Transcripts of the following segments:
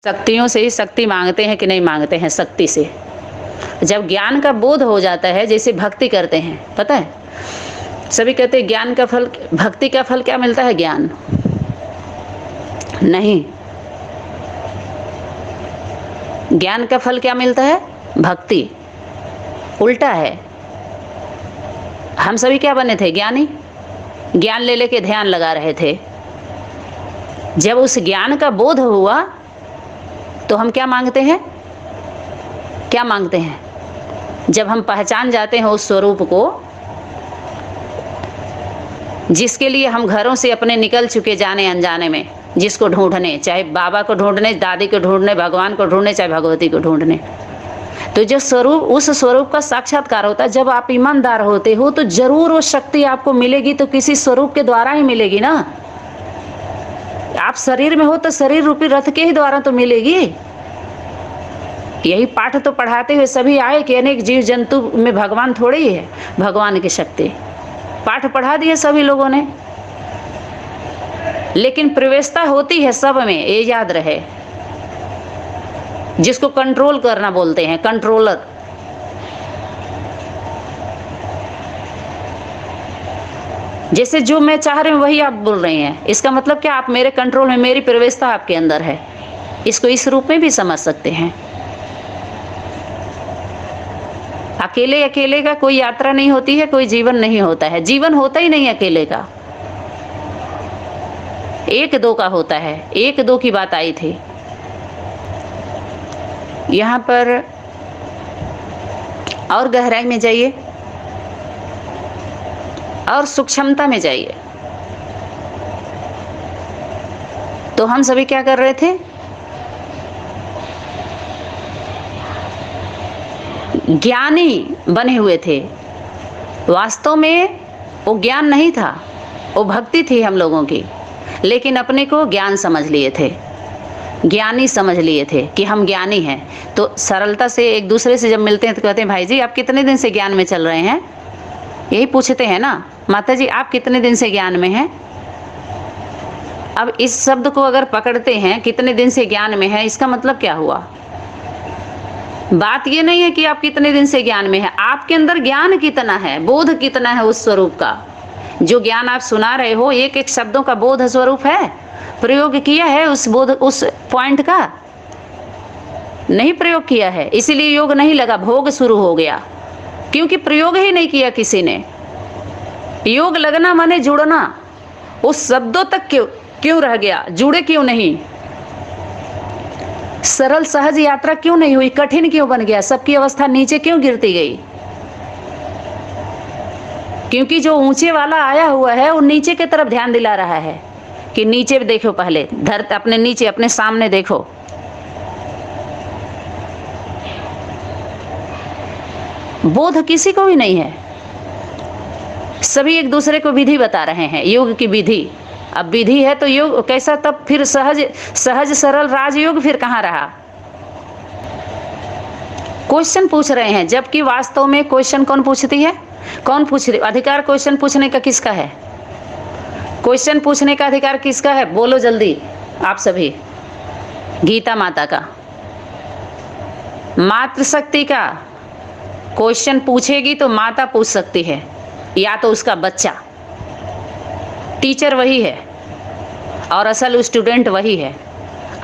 शक्तियों से ही शक्ति मांगते हैं कि नहीं मांगते हैं? शक्ति से। जब ज्ञान का बोध हो जाता है, जैसे भक्ति करते हैं, पता है सभी कहते हैं ज्ञान का फल, भक्ति का फल क्या मिलता है? ज्ञान नहीं, ज्ञान का फल क्या मिलता है? भक्ति। उल्टा है। हम सभी क्या बने थे? ज्ञानी। ज्ञान ले लेके ध्यान लगा रहे थे। जब उस ज्ञान का बोध हुआ तो हम क्या मांगते हैं? क्या मांगते हैं? जब हम पहचान जाते हैं उस स्वरूप को जिसके लिए हम घरों से अपने निकल चुके जाने अनजाने में, जिसको ढूंढने, चाहे बाबा को ढूंढने, दादी को ढूंढने, भगवान को ढूंढने, चाहे भगवती को ढूंढने, तो जो स्वरूप, उस स्वरूप का साक्षात्कार होता है। जब आप ईमानदार होते हो तो जरूर वो शक्ति आपको मिलेगी, तो किसी स्वरूप के द्वारा ही मिलेगी ना। आप शरीर में हो तो शरीर रूपी रथ के ही द्वारा तो मिलेगी। यही पाठ तो पढ़ाते हुए सभी आए कि अनेक जीव जंतु में भगवान थोड़ी ही है, भगवान की शक्ति। पाठ पढ़ा दिए सभी लोगों ने, लेकिन प्रवेशता होती है सब में, ये याद रहे। जिसको कंट्रोल करना बोलते हैं, कंट्रोलर। जैसे जो मैं चाह रही हूँ वही आप बोल रहे हैं, इसका मतलब क्या? आप मेरे कंट्रोल में, मेरी प्रवेशता आपके अंदर है। इसको इस रूप में भी समझ सकते हैं। अकेले अकेले का कोई यात्रा नहीं होती है, कोई जीवन नहीं होता है। जीवन होता ही नहीं अकेले का, एक दो का होता है। एक दो की बात आई थी यहाँ पर। और गहराई में जाइए और सूक्ष्मता में जाइए। तो हम सभी क्या कर रहे थे? ज्ञानी बने हुए थे। वास्तव में वो ज्ञान नहीं था, वो भक्ति थी हम लोगों की, लेकिन अपने को ज्ञान समझ लिए थे, ज्ञानी समझ लिए थे कि हम ज्ञानी हैं। तो सरलता से एक दूसरे से जब मिलते हैं तो कहते हैं भाई जी आप कितने दिन से ज्ञान में चल रहे हैं? यही पूछते हैं ना। माता जी आप कितने दिन से ज्ञान में हैं? अब इस शब्द को अगर पकड़ते हैं, कितने दिन से ज्ञान में है, इसका मतलब क्या हुआ? बात ये नहीं है कि आप कितने दिन से ज्ञान में है, आपके अंदर ज्ञान कितना है, बोध कितना है उस स्वरूप का। जो ज्ञान आप सुना रहे हो, एक एक शब्दों का बोध स्वरूप है। प्रयोग किया है उस बोध, उस पॉइंट का? नहीं प्रयोग किया है, इसीलिए योग नहीं लगा, भोग शुरू हो गया। क्योंकि प्रयोग ही नहीं किया किसी ने। योग लगना माने जुड़ना। उस शब्दों तक क्यों रह गया? जुड़े क्यों नहीं? सरल सहज यात्रा क्यों नहीं हुई? कठिन क्यों बन गया? सबकी अवस्था नीचे क्यों गिरती गई? क्योंकि जो ऊंचे वाला आया हुआ है वो नीचे की तरफ ध्यान दिला रहा है कि नीचे देखो, पहले धरती, अपने नीचे, अपने सामने देखो। बोध किसी को भी नहीं है। सभी एक दूसरे को विधि बता रहे हैं, योग की विधि। अब विधि है तो योग कैसा? तब फिर सहज सहज सरल राजयोग फिर कहाँ रहा? क्वेश्चन पूछ रहे हैं, जबकि वास्तव में क्वेश्चन कौन पूछती है? कौन पूछ रही? अधिकार क्वेश्चन पूछने का किसका है? क्वेश्चन पूछने का अधिकार किसका है? बोलो जल्दी आप सभी। गीता माता का, मातृशक्ति का। क्वेश्चन पूछेगी तो माता पूछ सकती है, या तो उसका बच्चा। टीचर वही है और असल स्टूडेंट वही है,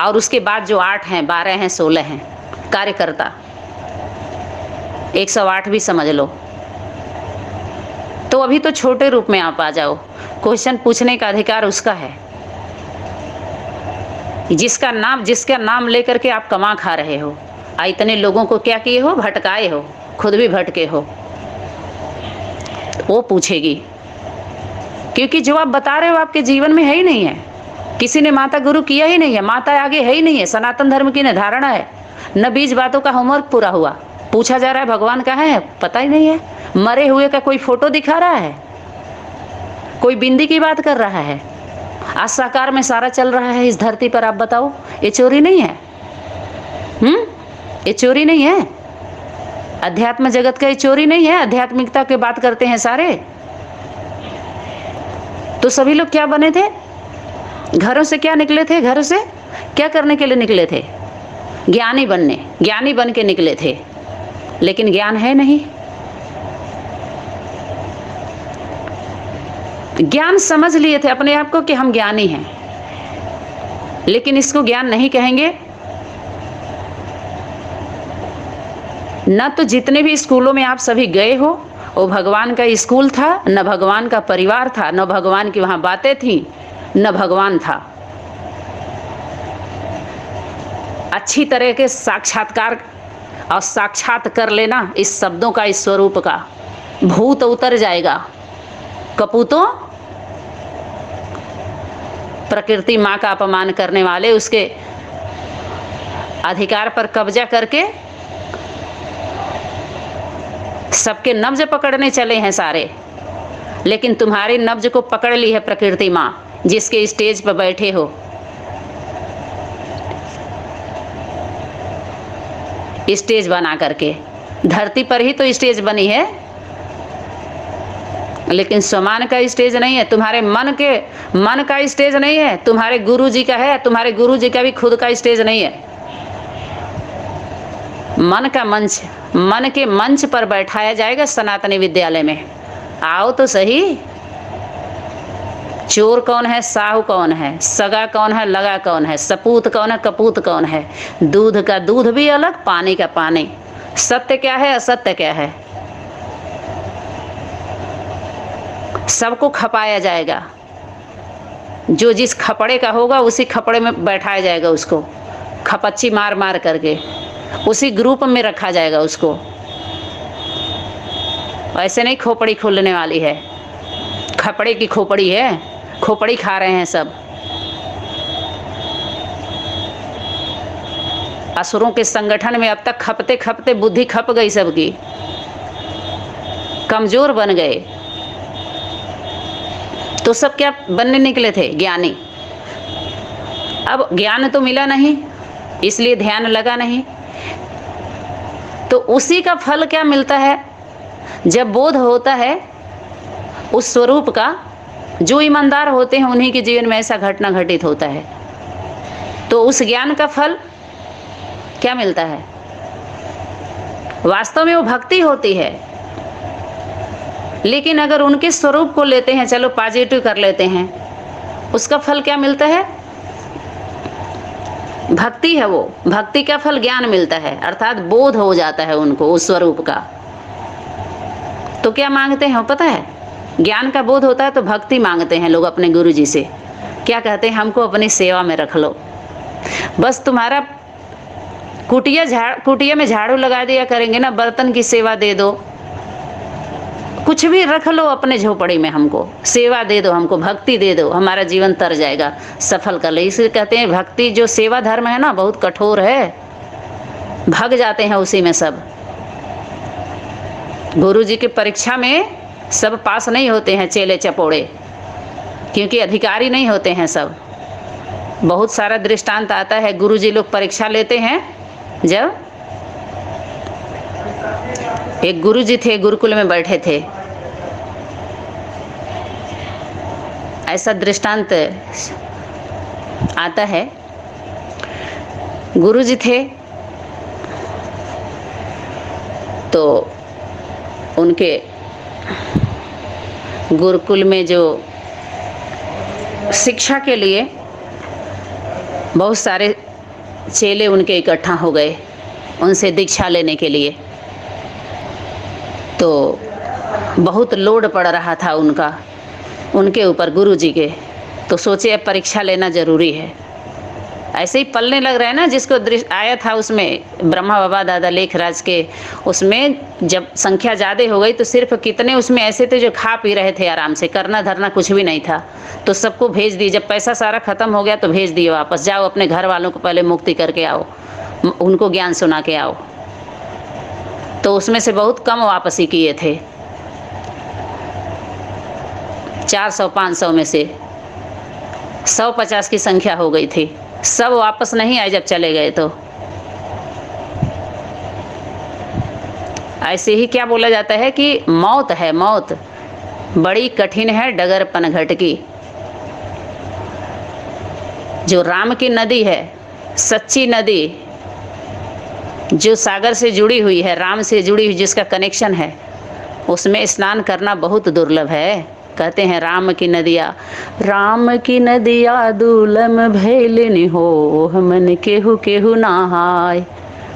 और उसके बाद जो 8 हैं, 12 हैं, 16 हैं कार्यकर्ता, 108 भी समझ लो। तो अभी तो छोटे रूप में आप आ जाओ। क्वेश्चन पूछने का अधिकार उसका है, जिसका नाम लेकर के आप कमा खा रहे हो। इतने लोगों को क्या किए हो? भटकाए हो, खुद भी भटके हो। वो पूछेगी, क्योंकि जो आप बता रहे हो आपके जीवन में है ही नहीं है। किसी ने माता गुरु किया ही नहीं है, माता आगे है ही नहीं है। सनातन धर्म की निर्धारणा है, न 20 बातों का होमवर्क पूरा हुआ। पूछा जा रहा है भगवान कहाँ है, पता ही नहीं है। मरे हुए का कोई फोटो दिखा रहा है, कोई बिंदी की बात कर रहा है। आज साकार में सारा चल रहा है इस धरती पर। आप बताओ, ये चोरी नहीं है? ये चोरी नहीं है? अध्यात्म जगत का ये चोरी नहीं है? आध्यात्मिकता की बात करते हैं सारे। तो सभी लोग क्या बने थे? घरों से क्या निकले थे? घरों से क्या करने के लिए निकले थे? ज्ञानी बन के निकले थे, लेकिन ज्ञान है नहीं। ज्ञान समझ लिए थे अपने आप को कि हम ज्ञानी हैं, लेकिन इसको ज्ञान नहीं कहेंगे। न तो जितने भी स्कूलों में आप सभी गए हो वो भगवान का स्कूल था, न भगवान का परिवार था, न भगवान की वहां बातें थी, न भगवान था। अच्छी तरह के साक्षात्कार और साक्षात कर लेना इस शब्दों का, इस स्वरूप का, भूत उतर जाएगा। कपूतों, प्रकृति माँ का अपमान करने वाले, उसके अधिकार पर कब्जा करके सबके नब्ज पकड़ने चले हैं सारे, लेकिन तुम्हारी नब्ज को पकड़ ली है प्रकृति माँ, जिसके स्टेज पर बैठे हो। स्टेज बना करके, धरती पर ही तो स्टेज बनी है, लेकिन स्वमान का स्टेज नहीं है, तुम्हारे मन का स्टेज नहीं है, तुम्हारे गुरु जी का है। तुम्हारे गुरु जी का भी खुद का स्टेज नहीं है। मन का मंच, मन के मंच पर बैठाया जाएगा सनातनी विद्यालय में। आओ तो सही। चोर कौन है, साहू कौन है, सगा कौन है, लगा कौन है, सपूत कौन है, कपूत कौन है, दूध का दूध भी अलग, पानी का पानी, सत्य क्या है, असत्य क्या है, सबको खपाया जाएगा। जो जिस खपड़े का होगा उसी खपड़े में बैठाया जाएगा उसको, खपच्ची मार मार करके उसी ग्रुप में रखा जाएगा उसको। ऐसे नहीं खोपड़ी खुलने वाली है, खपड़े की खोपड़ी है, खोपड़ी खा रहे हैं सब। असुरों के संगठन में अब तक खपते खपते बुद्धि खप गई सबकी, कमजोर बन गए। तो सब क्या बनने निकले थे, ज्ञानी। अब ज्ञान तो मिला नहीं, इसलिए ध्यान लगा नहीं, तो उसी का फल क्या मिलता है जब बोध होता है उस स्वरूप का। जो ईमानदार होते हैं उन्हीं के जीवन में ऐसा घटना घटित होता है। तो उस ज्ञान का फल क्या मिलता है? वास्तव में वो भक्ति होती है, लेकिन अगर उनके स्वरूप को लेते हैं, चलो पॉजिटिव कर लेते हैं, उसका फल क्या मिलता है? भक्ति है। वो भक्ति का फल ज्ञान मिलता है, अर्थात बोध हो जाता है उनको उस स्वरूप का। तो क्या मांगते हैं पता है? ज्ञान का बोध होता है तो भक्ति मांगते हैं लोग अपने गुरु जी से। क्या कहते हैं? हमको अपनी सेवा में रख लो, बस तुम्हारा कुटिया में झाड़ू लगा दिया करेंगे ना, बर्तन की सेवा दे दो, कुछ भी रख लो अपने झोपड़ी में, हमको सेवा दे दो, हमको भक्ति दे दो, हमारा जीवन तर जाएगा, सफल कर ले। इसलिए कहते हैं भक्ति जो सेवा धर्म है ना, बहुत कठोर है, भाग जाते हैं उसी में सब। गुरु जी की परीक्षा में सब पास नहीं होते हैं चेले चपोड़े, क्योंकि अधिकारी नहीं होते हैं सब। बहुत सारा दृष्टांत आता है, गुरु जी लोग परीक्षा लेते हैं। जब एक गुरु जी थे, गुरुकुल में बैठे थे, ऐसा दृष्टांत आता है। गुरु जी थे तो उनके गुरुकुल में जो शिक्षा के लिए बहुत सारे चेले उनके इकट्ठा हो गए उनसे दीक्षा लेने के लिए। तो बहुत लोड पड़ रहा था उनके ऊपर गुरु जी के। तो सोचे अब परीक्षा लेना जरूरी है। ऐसे ही पलने लग रहे हैं ना, जिसको दृश्य आया था उसमें ब्रह्मा बाबा दादा लेखराज के, उसमें जब संख्या ज़्यादा हो गई तो सिर्फ कितने उसमें ऐसे थे जो खा पी रहे थे आराम से, करना धरना कुछ भी नहीं था। तो सबको भेज दिए, जब पैसा सारा खत्म हो गया तो भेज दिए वापस, जाओ अपने घर वालों को पहले मुक्ति करके आओ, उनको ज्ञान सुना के आओ। तो उसमें से बहुत कम वापसी किए थे, 400-500 में से 150 की संख्या हो गई थी। सब वापस नहीं आए जब चले गए। तो ऐसे ही क्या बोला जाता है कि मौत है, मौत बड़ी कठिन है डगर पनघट की। जो राम की नदी है, सच्ची नदी, जो सागर से जुड़ी हुई है, राम से जुड़ी हुई जिसका कनेक्शन है, उसमें स्नान करना बहुत दुर्लभ है। कहते हैं राम की नदिया दुलम भैलिन हो, मन केहू केहू नहाय।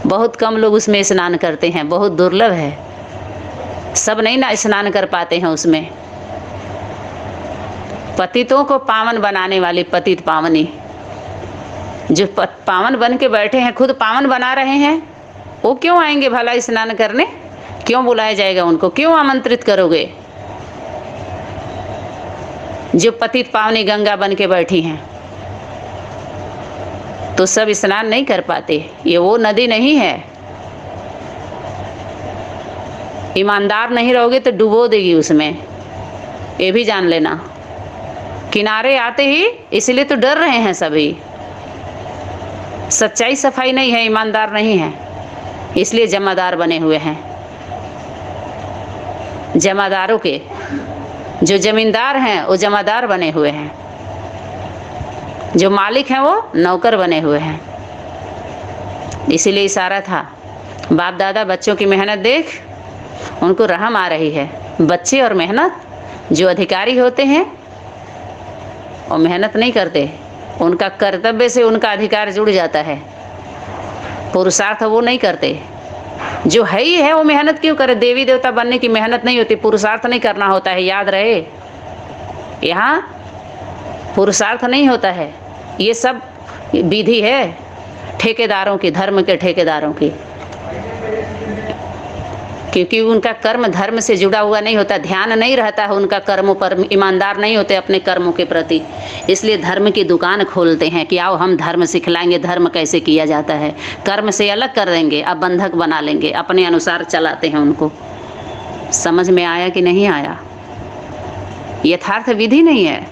बहुत कम लोग उसमें स्नान करते हैं, बहुत दुर्लभ है। सब नहीं ना स्नान कर पाते हैं उसमें। पतितों को पावन बनाने वाली पतित पावनी, जो पावन बन के बैठे हैं, खुद पावन बना रहे हैं, वो क्यों आएंगे भला स्नान करने? क्यों बुलाया जाएगा उनको? क्यों आमंत्रित करोगे? जो पतित पावनी गंगा बन के बैठी हैं, तो सब स्नान नहीं कर पाते। ये वो नदी नहीं है। ईमानदार नहीं रहोगे तो डुबो देगी उसमें, ये भी जान लेना। किनारे आते ही इसलिए तो डर रहे हैं सभी। सच्चाई सफाई नहीं है, ईमानदार नहीं है, इसलिए जमादार बने हुए हैं। जमादारों के जो जमींदार हैं वो जमादार बने हुए हैं, जो मालिक हैं वो नौकर बने हुए हैं। इसीलिए इशारा था, बाप दादा बच्चों की मेहनत देख उनको रहम आ रही है। बच्चे और मेहनत, जो अधिकारी होते हैं वो मेहनत नहीं करते, उनका कर्तव्य से उनका अधिकार जुड़ जाता है, पुरुषार्थ वो नहीं करते। जो है ही है वो मेहनत क्यों करे? देवी देवता बनने की मेहनत नहीं होती, पुरुषार्थ नहीं करना होता है, याद रहे। यहाँ पुरुषार्थ नहीं होता है, ये सब विधि है ठेकेदारों की, धर्म के ठेकेदारों की, क्योंकि उनका कर्म धर्म से जुड़ा हुआ नहीं होता, ध्यान नहीं रहता है उनका कर्मों पर, ईमानदार नहीं होते अपने कर्मों के प्रति। इसलिए धर्म की दुकान खोलते हैं कि आओ हम धर्म सिखलाएंगे, धर्म कैसे किया जाता है, कर्म से अलग कर देंगे, अब बंधक बना लेंगे, अपने अनुसार चलाते हैं उनको। समझ में आया कि नहीं आया? यथार्थ विधि नहीं है।